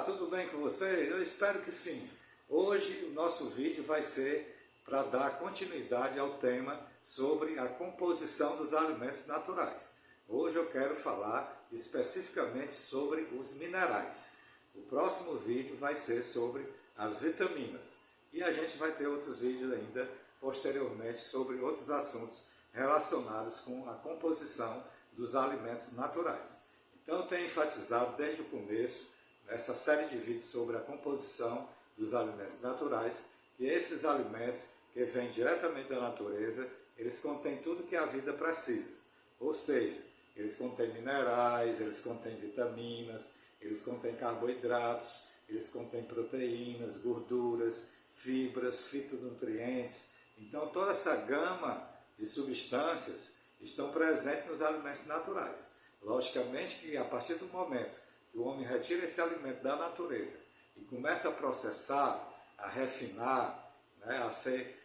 tudo bem com vocês? Eu espero que sim. Hoje o nosso vídeo vai ser para dar continuidade ao tema sobre a composição dos alimentos naturais. Hoje eu quero falar especificamente sobre os minerais. O próximo vídeo vai ser sobre as vitaminas. E a gente vai ter outros vídeos ainda posteriormente sobre outros assuntos relacionados com a composição dos alimentos naturais. Então eu tenho enfatizado desde o começo, nessa série de vídeos sobre a composição dos alimentos naturais, que esses alimentos que vêm diretamente da natureza, eles contêm tudo que a vida precisa. Ou seja, eles contêm minerais, eles contêm vitaminas, eles contêm carboidratos, eles contêm proteínas, gorduras, fibras, fitonutrientes. Então toda essa gama de substâncias estão presentes nos alimentos naturais. Logicamente que a partir do momento que o homem retira esse alimento da natureza e começa a processar, a refinar, né, a ser,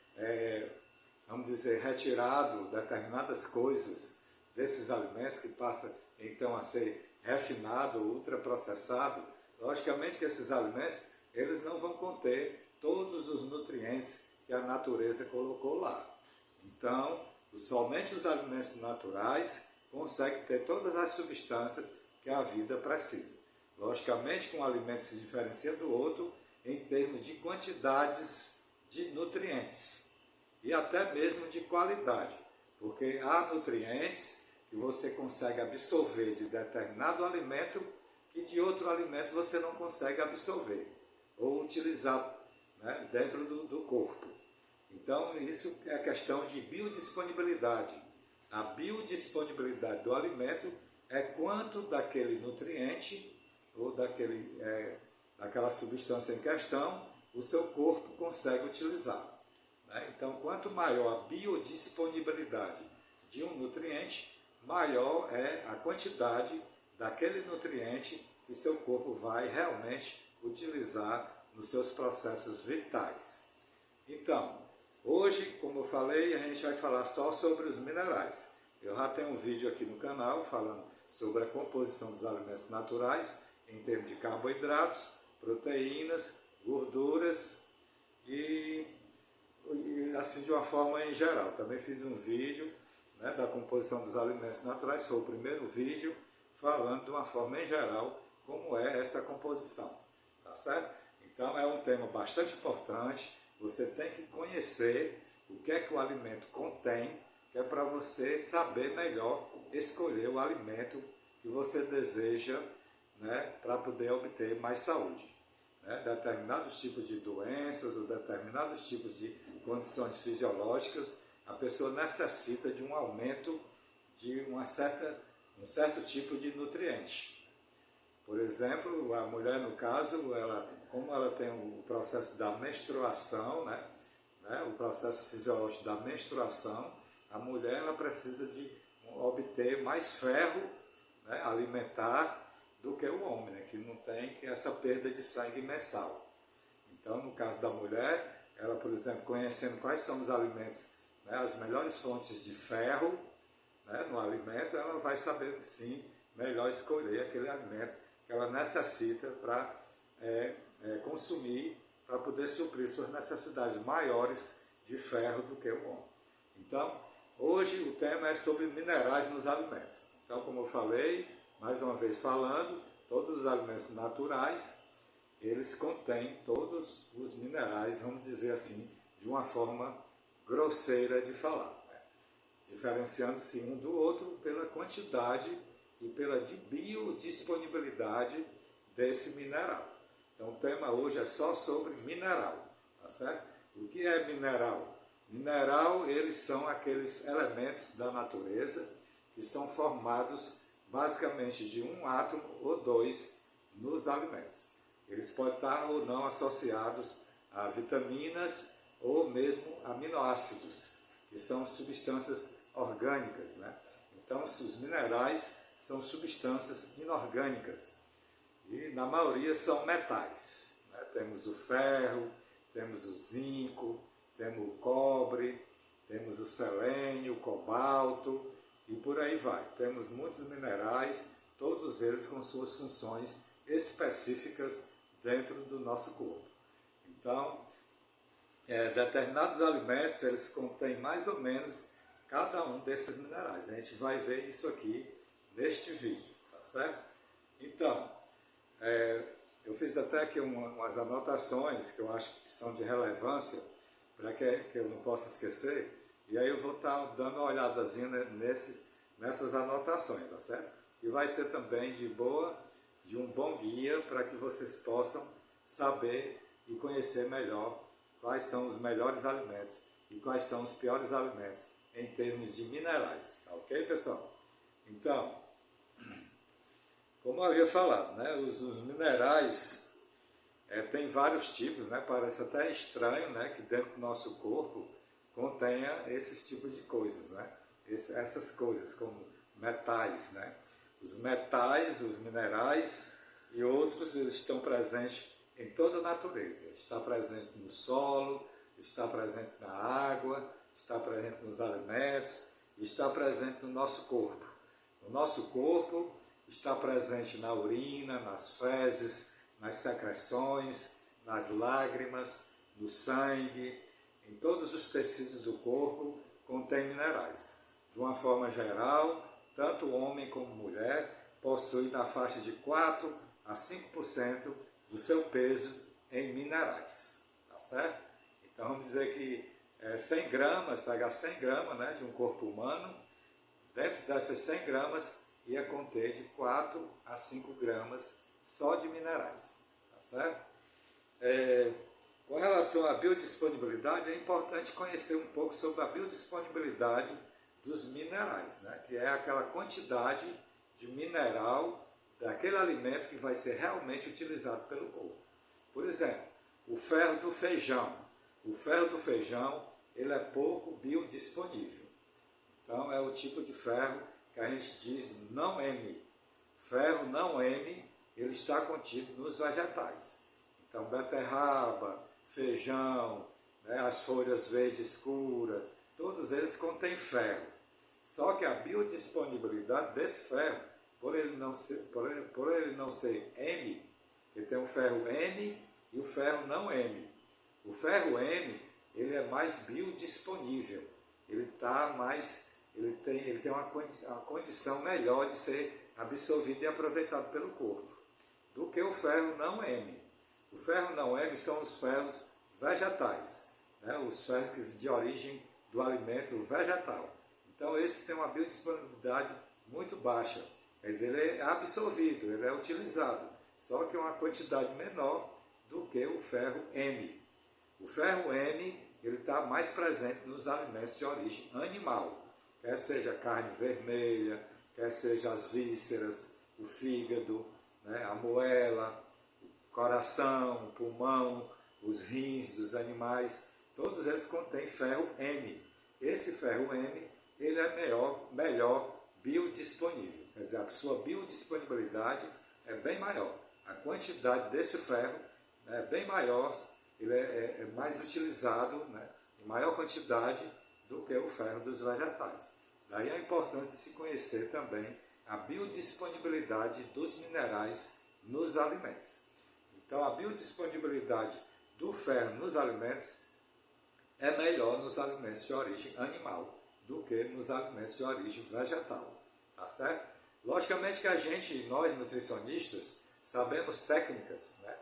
vamos dizer, retirado determinadas coisas desses alimentos, que passa então a ser refinado, ultraprocessado, logicamente que esses alimentos eles não vão conter todos os nutrientes que a natureza colocou lá. Então, somente os alimentos naturais conseguem ter todas as substâncias que a vida precisa. Logicamente que um alimento se diferencia do outro em termos de quantidades de nutrientes e até mesmo de qualidade, porque há nutrientes que você consegue absorver de determinado alimento que de outro alimento você não consegue absorver ou utilizar, né, dentro do corpo. Então isso é questão de biodisponibilidade. A biodisponibilidade do alimento é quanto daquele nutriente ou daquela substância em questão o seu corpo consegue utilizar, né? Então, quanto maior a biodisponibilidade de um nutriente, maior é a quantidade daquele nutriente que seu corpo vai realmente utilizar nos seus processos vitais. Então, hoje, como eu falei, a gente vai falar só sobre os minerais. Eu já tenho um vídeo aqui no canal falando sobre a composição dos alimentos naturais em termos de carboidratos, proteínas, gorduras e assim de uma forma em geral. Também fiz um vídeo, né, da composição dos alimentos naturais, foi o primeiro vídeo falando de uma forma em geral como é essa composição, tá certo? Então é um tema bastante importante. Você tem que conhecer o que é que o alimento contém, que é para você saber melhor escolher o alimento que você deseja, né, para poder obter mais saúde. Né? Determinados tipos de doenças ou determinados tipos de condições fisiológicas, a pessoa necessita de um aumento de um certo tipo de nutriente. Por exemplo, a mulher, no caso, como ela tem o processo da menstruação, né, o processo fisiológico da menstruação, a mulher ela precisa de obter mais ferro, né, alimentar do que o homem, né, que não tem essa perda de sangue mensal. Então, no caso da mulher, ela, por exemplo, conhecendo quais são os alimentos, né, as melhores fontes de ferro, né, no alimento, ela vai saber, sim, melhor escolher aquele alimento que ela necessita para consumir, para poder suprir suas necessidades maiores de ferro do que o homem. Então, hoje o tema é sobre minerais nos alimentos. Então, como eu falei, mais uma vez falando, todos os alimentos naturais, eles contêm todos os minerais, vamos dizer assim, de uma forma grosseira de falar, né? Diferenciando-se um do outro pela quantidade e pela biodisponibilidade desse mineral. Então o tema hoje é só sobre mineral, tá certo? O que é mineral? Mineral, eles são aqueles elementos da natureza que são formados basicamente de um átomo ou dois nos alimentos. Eles podem estar ou não associados a vitaminas ou mesmo aminoácidos, que são substâncias orgânicas, né? Então, os minerais são substâncias inorgânicas e, na maioria, são metais, né? Temos o ferro, temos o zinco, temos o cobre, temos o selênio, o cobalto e por aí vai. Temos muitos minerais, todos eles com suas funções específicas dentro do nosso corpo. Então, determinados alimentos, eles contêm mais ou menos cada um desses minerais. A gente vai ver isso aqui neste vídeo, tá certo? Então, eu fiz até aqui umas anotações que eu acho que são de relevância, para que eu não possa esquecer, e aí eu vou estar dando uma olhadazinha nessas anotações, tá certo? E vai ser também de um bom guia para que vocês possam saber e conhecer melhor quais são os melhores alimentos e quais são os piores alimentos em termos de minerais, tá ok, pessoal? Então, como eu havia falado, né, os minerais tem vários tipos, né, parece até estranho, né, que dentro do nosso corpo contenha esses tipos de coisas, né, essas coisas como metais, né, os metais, os minerais e outros, eles estão presentes em toda a natureza, está presente no solo, está presente na água, está presente nos alimentos, está presente no nosso corpo. O nosso corpo está presente na urina, nas fezes, nas secreções, nas lágrimas, no sangue, em todos os tecidos do corpo contém minerais. De uma forma geral, tanto homem como mulher possuem na faixa de 4 a 5% do seu peso em minerais, tá certo? Então vamos dizer que 100 gramas, pegar 100 gramas, né, de um corpo humano, dentro dessas 100 gramas ia conter de 4 a 5 gramas só de minerais, tá certo? Com relação à biodisponibilidade, é importante conhecer um pouco sobre a biodisponibilidade dos minerais, né? Que é aquela quantidade de mineral daquele alimento que vai ser realmente utilizado pelo corpo. Por exemplo, o ferro do feijão. O ferro do feijão, ele é pouco biodisponível. Então, é o tipo de ferro que a gente diz não M. Ferro não M, ele está contido nos vegetais. Então, beterraba, feijão, né, as folhas verdes escuras, todos eles contêm ferro. Só que a biodisponibilidade desse ferro, por ele não ser M, que tem o ferro M e o ferro não M. O ferro M, ele é mais biodisponível. Ele tem uma condição melhor de ser absorvido e aproveitado pelo corpo do que o ferro não M. O ferro não M são os ferros vegetais, né? Os ferros de origem do alimento vegetal. Então, esse tem uma biodisponibilidade muito baixa. Quer dizer, ele é absorvido, ele é utilizado, só que uma quantidade menor do que o ferro M. O ferro M, ele está mais presente nos alimentos de origem animal, quer seja carne vermelha, quer seja as vísceras, o fígado, né, a moela, o coração, o pulmão, os rins dos animais, todos eles contêm ferro M. Esse ferro M, ele é melhor biodisponível, quer dizer, a sua biodisponibilidade é bem maior. A quantidade desse ferro é bem maior, ele é mais utilizado, né, em maior quantidade do que o ferro dos vegetais. Daí a importância de se conhecer também a biodisponibilidade dos minerais nos alimentos. Então, a biodisponibilidade do ferro nos alimentos é melhor nos alimentos de origem animal do que nos alimentos de origem vegetal, tá certo? Logicamente que nós nutricionistas, sabemos técnicas, né,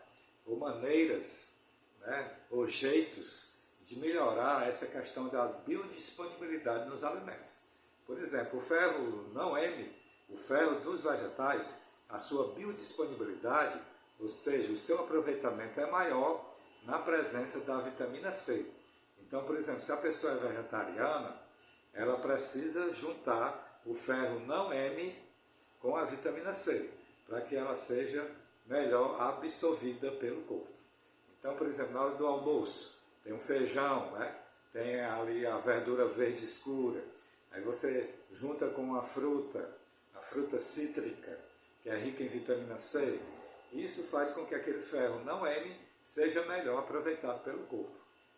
ou maneiras, né, ou jeitos de melhorar essa questão da biodisponibilidade nos alimentos. Por exemplo, o ferro não M, o ferro dos vegetais, a sua biodisponibilidade, ou seja, o seu aproveitamento é maior na presença da vitamina C. Então, por exemplo, se a pessoa é vegetariana, ela precisa juntar o ferro não M com a vitamina C, para que ela seja melhor absorvida pelo corpo. Então, por exemplo, na hora do almoço, tem um feijão, né? Tem ali a verdura verde escura, aí você junta com a fruta cítrica, que é rica em vitamina C, isso faz com que aquele ferro não M seja melhor aproveitado pelo corpo.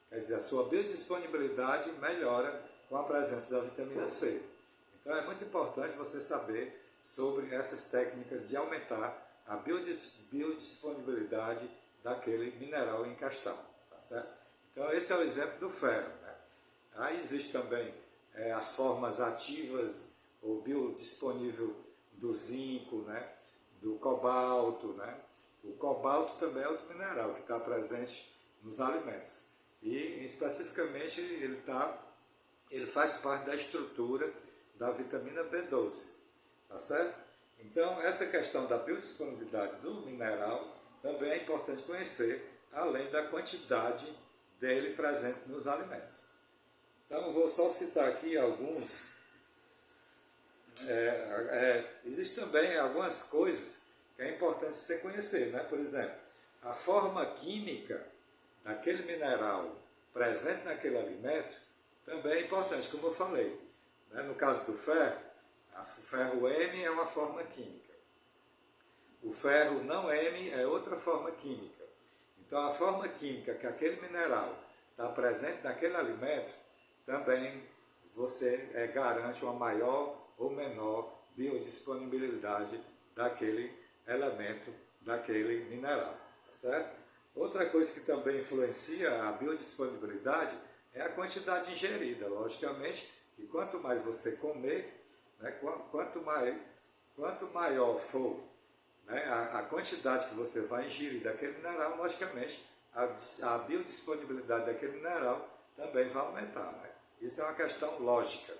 Quer dizer, a sua biodisponibilidade melhora com a presença da vitamina C. Então é muito importante você saber sobre essas técnicas de aumentar a biodisponibilidade daquele mineral em questão, tá certo? Então esse é o exemplo do ferro, né? Aí existe também as formas ativas ou biodisponível do zinco, né? Do cobalto, né? O cobalto também é outro mineral que está presente nos alimentos. E especificamente ele faz parte da estrutura da vitamina B12, tá certo? Então essa questão da biodisponibilidade do mineral também é importante conhecer, além da quantidade dele presente nos alimentos. Então eu vou só citar aqui alguns. Existem também algumas coisas que é importante você conhecer, né? Por exemplo, a forma química daquele mineral presente naquele alimento também é importante, como eu falei. Né? No caso do ferro, o ferro M é uma forma química. O ferro não M é outra forma química. Então a forma química que aquele mineral está presente naquele alimento, também você garante uma maior ou menor biodisponibilidade daquele elemento, daquele mineral, tá certo? Outra coisa que também influencia a biodisponibilidade é a quantidade ingerida. Logicamente, que quanto mais você comer, né, quanto maior for, né, a quantidade que você vai ingerir daquele mineral, logicamente, a biodisponibilidade daquele mineral também vai aumentar. Né? Isso é uma questão lógica.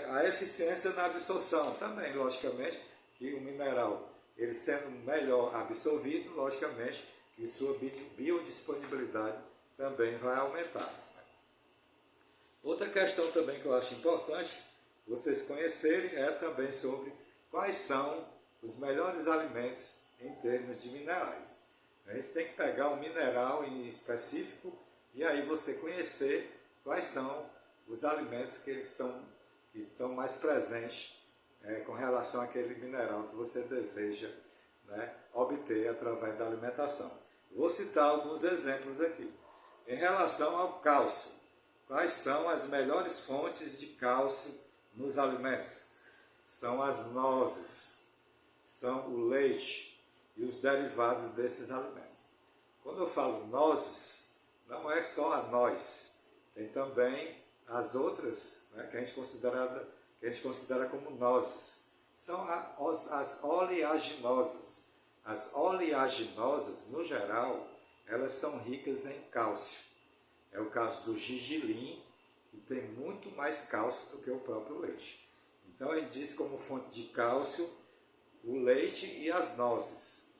A eficiência na absorção também, logicamente, que o mineral, ele sendo melhor absorvido, logicamente, que sua biodisponibilidade também vai aumentar. Né? Outra questão também que eu acho importante vocês conhecerem é também sobre quais são os melhores alimentos em termos de minerais. A gente tem que pegar um mineral em específico e aí você conhecer quais são os alimentos que estão mais presentes com relação àquele mineral que você deseja, né, obter através da alimentação. Vou citar alguns exemplos aqui. Em relação ao cálcio, quais são as melhores fontes de cálcio nos alimentos? São as nozes, são o leite e os derivados desses alimentos. Quando eu falo nozes, não é só a noz, tem também as outras, né, que a gente considera como nozes. São as oleaginosas. As oleaginosas, no geral, elas são ricas em cálcio. É o caso do gergelim, que tem muito mais cálcio do que o próprio leite. Então ele diz como fonte de cálcio o leite e as nozes.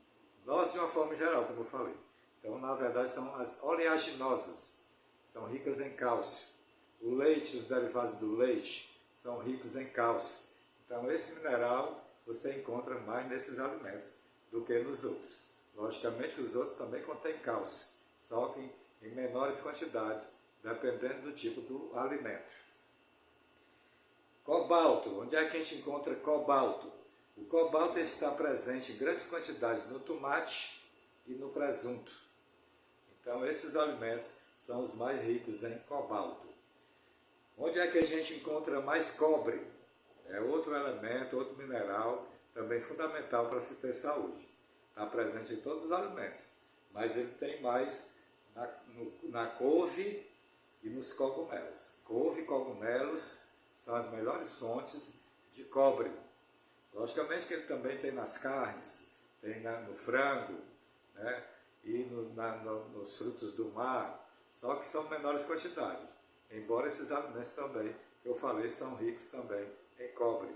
Nozes de uma forma geral, como eu falei. Então, na verdade, são as oleaginosas, são ricas em cálcio. O leite e os derivados do leite são ricos em cálcio. Então, esse mineral você encontra mais nesses alimentos do que nos outros. Logicamente, os outros também contêm cálcio, só que em menores quantidades, dependendo do tipo do alimento. Cobalto. Onde é que a gente encontra cobalto? O cobalto está presente em grandes quantidades no tomate e no presunto. Então, esses alimentos são os mais ricos em cobalto. Onde é que a gente encontra mais cobre? É outro elemento, outro mineral, também fundamental para se ter saúde. Está presente em todos os alimentos, mas ele tem mais na couve e nos cogumelos. Couve e cogumelos são as melhores fontes de cobre. Logicamente que ele também tem nas carnes, tem no frango, né? E nos frutos do mar, só que são menores quantidades. Embora esses alimentos também, que eu falei, são ricos também em cobre.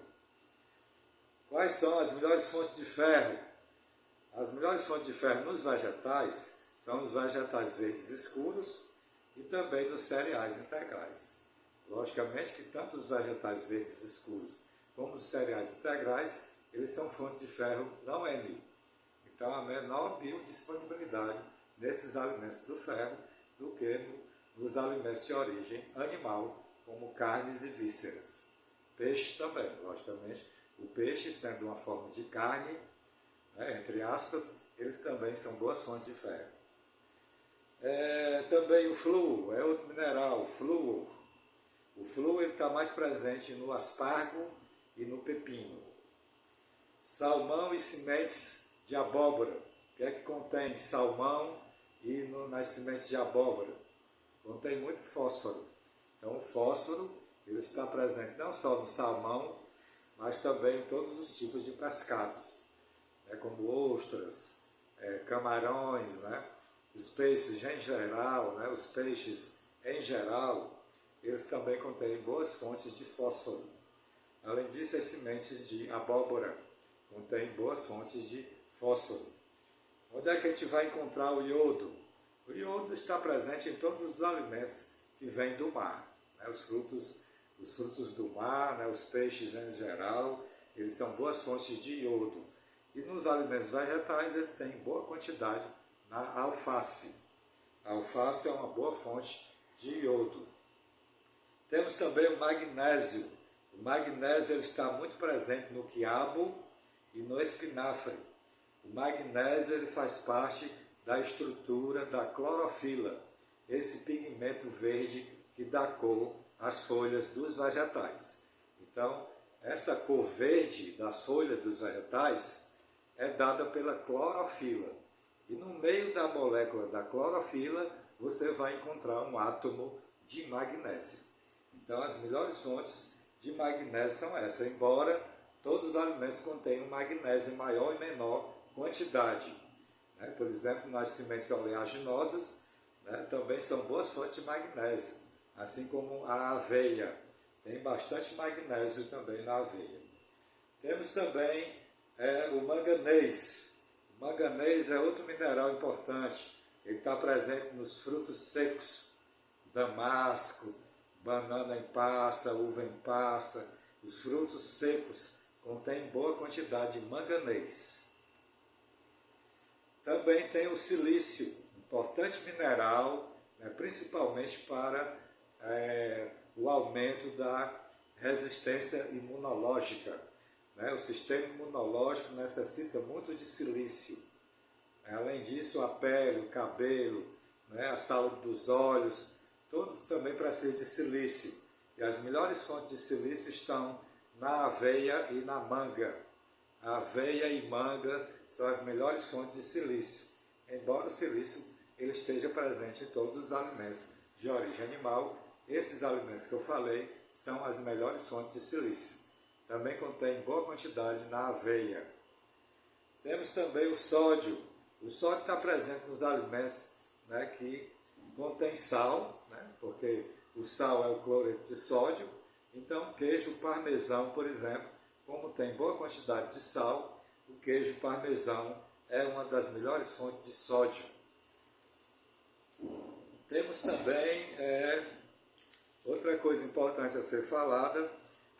Quais são as melhores fontes de ferro? As melhores fontes de ferro nos vegetais são os vegetais verdes escuros e também nos cereais integrais. Logicamente que tanto os vegetais verdes escuros como os cereais integrais, eles são fontes de ferro não M. Então, a menor biodisponibilidade nesses alimentos do ferro do que nos alimentos de origem animal, como carnes e vísceras. Peixe também, logicamente. O peixe, sendo uma forma de carne, né, entre aspas, eles também são boas fontes de ferro. Também o flúor, é outro mineral, o flúor. O flúor está mais presente no aspargo e no pepino. Salmão e sementes de abóbora que é que contém salmão e nas sementes de abóbora? Contém muito fósforo. Então o fósforo ele está presente não só no salmão, mas também em todos os tipos de pescados, né, como ostras, camarões, né, os peixes em geral, né, os peixes em geral, eles também contêm boas fontes de fósforo. Além disso, as sementes de abóbora contêm boas fontes de fósforo. Onde é que a gente vai encontrar o iodo? O iodo está presente em todos os alimentos que vêm do mar, né? Os frutos do mar, né? Os peixes em geral, eles são boas fontes de iodo. E nos alimentos vegetais ele tem boa quantidade na alface. A alface é uma boa fonte de iodo. Temos também o magnésio. O magnésio ele está muito presente no quiabo e no espinafre. O magnésio ele faz parte da estrutura da clorofila, esse pigmento verde que dá cor às folhas dos vegetais. Então, essa cor verde das folhas dos vegetais é dada pela clorofila. E no meio da molécula da clorofila, você vai encontrar um átomo de magnésio. Então, as melhores fontes de magnésio são essas, embora todos os alimentos contenham magnésio em maior e menor quantidade. Por exemplo, nas sementes oleaginosas, né, também são boas fontes de magnésio, assim como a aveia. Tem bastante magnésio também na aveia. Temos também o manganês. O manganês é outro mineral importante. Ele está presente nos frutos secos, damasco, banana em passa, uva em passa. Os frutos secos contêm boa quantidade de manganês. Também tem o silício, importante mineral, né, principalmente para o aumento da resistência imunológica. Né? O sistema imunológico necessita muito de silício. Além disso, a pele, o cabelo, né, a saúde dos olhos, todos também precisam de silício. E as melhores fontes de silício estão na aveia e na manga. A aveia e manga são as melhores fontes de silício, embora o silício ele esteja presente em todos os alimentos de origem animal. Esses alimentos que eu falei são as melhores fontes de silício. Também contém boa quantidade na aveia. Temos também o sódio. O sódio está presente nos alimentos, né, que contém sal, né, porque o sal é o cloreto de sódio. Então, queijo parmesão, por exemplo, como tem boa quantidade de sal, o queijo parmesão é uma das melhores fontes de sódio. Temos também outra coisa importante a ser falada.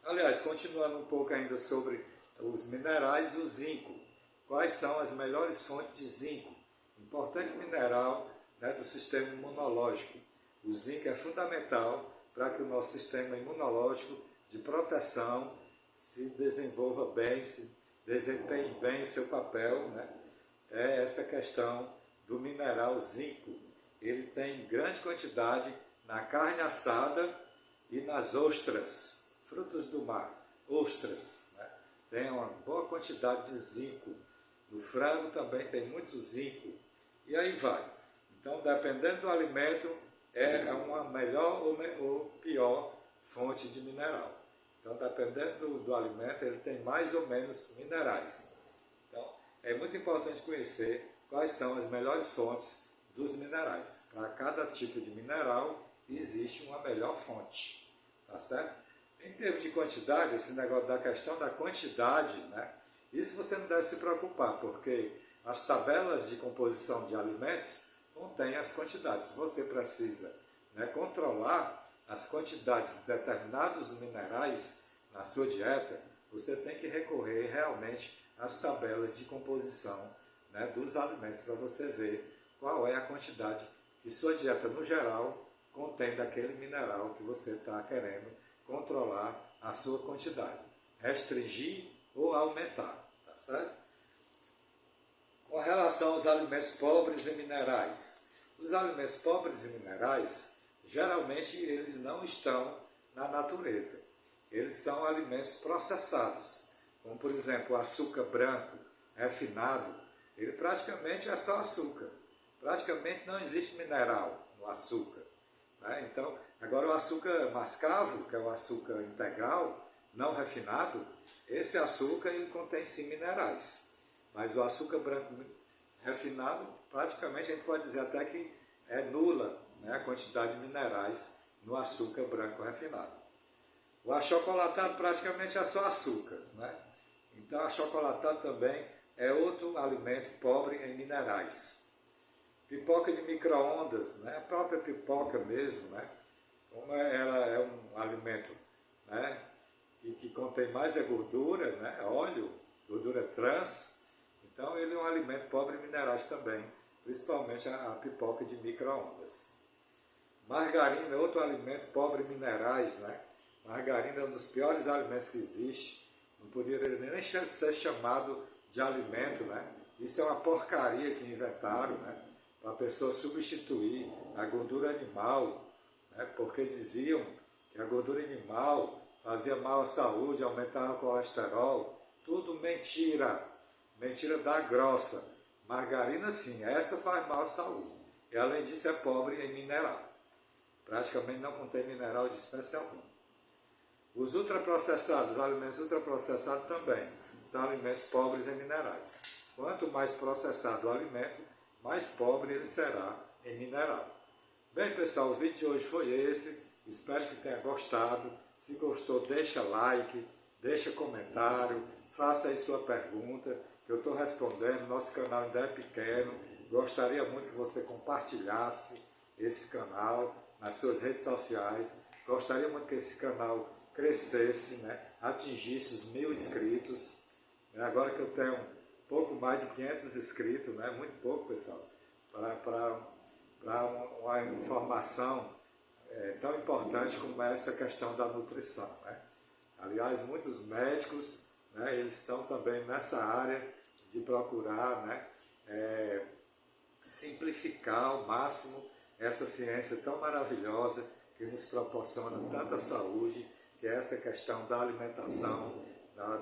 Aliás, continuando um pouco ainda sobre os minerais, o zinco. Quais são as melhores fontes de zinco? Importante mineral, né, do sistema imunológico. O zinco é fundamental para que o nosso sistema imunológico de proteção se desenvolva bem, se desempenhe bem o seu papel, né? É essa questão do mineral zinco. Ele tem grande quantidade na carne assada e nas ostras, frutos do mar, ostras, né? Tem uma boa quantidade de zinco. No frango também tem muito zinco. E aí vai. Então, dependendo do alimento, é uma melhor ou pior fonte de mineral. Então, dependendo do alimento, ele tem mais ou menos minerais. Então, é muito importante conhecer quais são as melhores fontes dos minerais. Para cada tipo de mineral, existe uma melhor fonte. Tá certo? Em termos de quantidade, esse negócio da questão da quantidade, né? Isso você não deve se preocupar, porque as tabelas de composição de alimentos contêm as quantidades. Você precisa, né, controlar as quantidades de determinados minerais na sua dieta. Você tem que recorrer realmente às tabelas de composição, né, dos alimentos para você ver qual é a quantidade que sua dieta no geral contém daquele mineral que você está querendo controlar a sua quantidade, restringir ou aumentar, tá certo? Com relação aos alimentos pobres em minerais, os alimentos pobres em minerais, geralmente eles não estão na natureza. Eles são alimentos processados, como por exemplo o açúcar branco, refinado. Ele praticamente é só açúcar. Praticamente não existe mineral no açúcar, né? Então, agora o açúcar mascavo, que é o açúcar integral, não refinado, esse açúcar ele contém sim minerais. Mas o açúcar branco refinado, praticamente a gente pode dizer até que é nula, né, a quantidade de minerais no açúcar branco refinado. O achocolatado praticamente é só açúcar, né? Então, achocolatado também é outro alimento pobre em minerais. Pipoca de micro-ondas, né? A própria pipoca mesmo, né? Como ela é um alimento, né, que contém mais gordura, né? Óleo, gordura trans, então ele é um alimento pobre em minerais também, principalmente a pipoca de micro-ondas. Margarina é outro alimento pobre em minerais, né? Margarina é um dos piores alimentos que existe, não poderia nem ser chamado de alimento, né? Isso é uma porcaria que inventaram, né? Para a pessoa substituir a gordura animal, né? Porque diziam que a gordura animal fazia mal à saúde, aumentava o colesterol, tudo mentira, mentira da grossa. Margarina sim, essa faz mal à saúde, e além disso é pobre em mineral, praticamente não contém mineral de espécie alguma. Os ultraprocessados, os alimentos ultraprocessados também, são alimentos pobres em minerais. Quanto mais processado o alimento, mais pobre ele será em mineral. Bem pessoal, o vídeo de hoje foi esse, espero que tenha gostado. Se gostou, deixa like, deixa comentário, faça aí sua pergunta, que eu estou respondendo. Nosso canal ainda é pequeno, gostaria muito que você compartilhasse esse canal nas suas redes sociais, gostaria muito que esse canal crescesse, né? Atingisse os 1000 inscritos, né? Agora que eu tenho pouco mais de 500 inscritos, né? Muito pouco, pessoal, para uma informação tão importante como é essa questão da nutrição, né? Aliás, muitos médicos, né, eles estão também nessa área de procurar, né, simplificar ao máximo essa ciência tão maravilhosa que nos proporciona tanta saúde, que é essa questão da alimentação,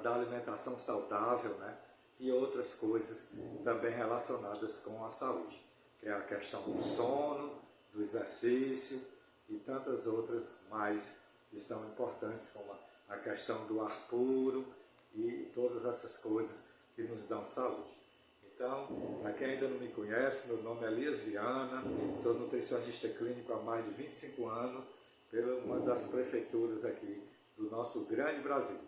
da alimentação saudável, né, e outras coisas também relacionadas com a saúde, que é a questão do sono, do exercício e tantas outras mais que são importantes, como a questão do ar puro e todas essas coisas que nos dão saúde. Então, para quem ainda não me conhece, meu nome é Elias Viana, sou nutricionista clínico há mais de 25 anos, pela uma das prefeituras aqui do nosso grande Brasil.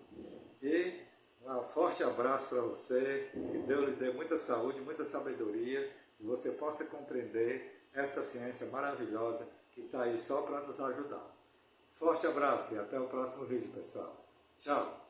E um forte abraço para você, que Deus lhe dê muita saúde, muita sabedoria, e você possa compreender essa ciência maravilhosa que está aí só para nos ajudar. Forte abraço e até o próximo vídeo, pessoal. Tchau!